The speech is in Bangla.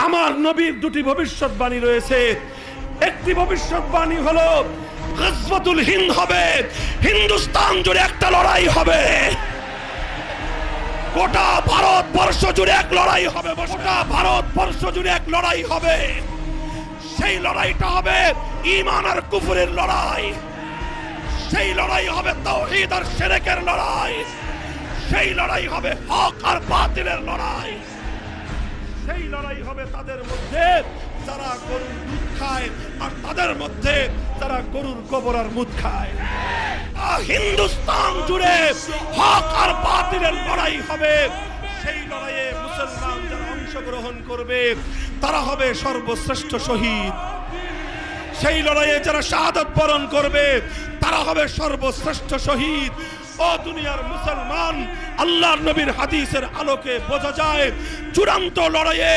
আমার নবীর দুটি ভবিষ্যৎবাণী রয়েছে। একটি ভবিষ্যৎবাণী হলো গজওয়াতুল হিন্দ হবে, হিন্দুস্তান জুড়ে একটা লড়াই হবে, গোটা ভারতবর্ষ জুড়ে এক লড়াই হবে, গোটা ভারতবর্ষ জুড়ে এক লড়াই হবে। সেই লড়াইটা হবে ঈমান আর কুফরের লড়াই, সেই লড়াই হবে তাওহীদ আর শিরকের লড়াই, সেই লড়াই হবে হক আর বাতিলের লড়াই, সেই লড়াই হবে তাদের মধ্যে যারা গরুর দুধ খায় আর তাদের মধ্যে যারা গরুর গোবর আর মুদ খায়। হিন্দুস্তান জুড়ে হক আর বাতিলের লড়াই হবে। সেই লড়াইয়ে মুসলমান যারা অংশগ্রহণ করবে তারা হবে সর্বশ্রেষ্ঠ শহীদ। সেই লড়াইয়ে যারা শাহাদাত বরণ করবে তারা হবে সর্বশ্রেষ্ঠ শহীদ। ও দুনিয়ার মুসলমান, আল্লাহর নবীর হাদিসের আলোকে বোঝা যায় চূড়ান্ত লড়াইয়ে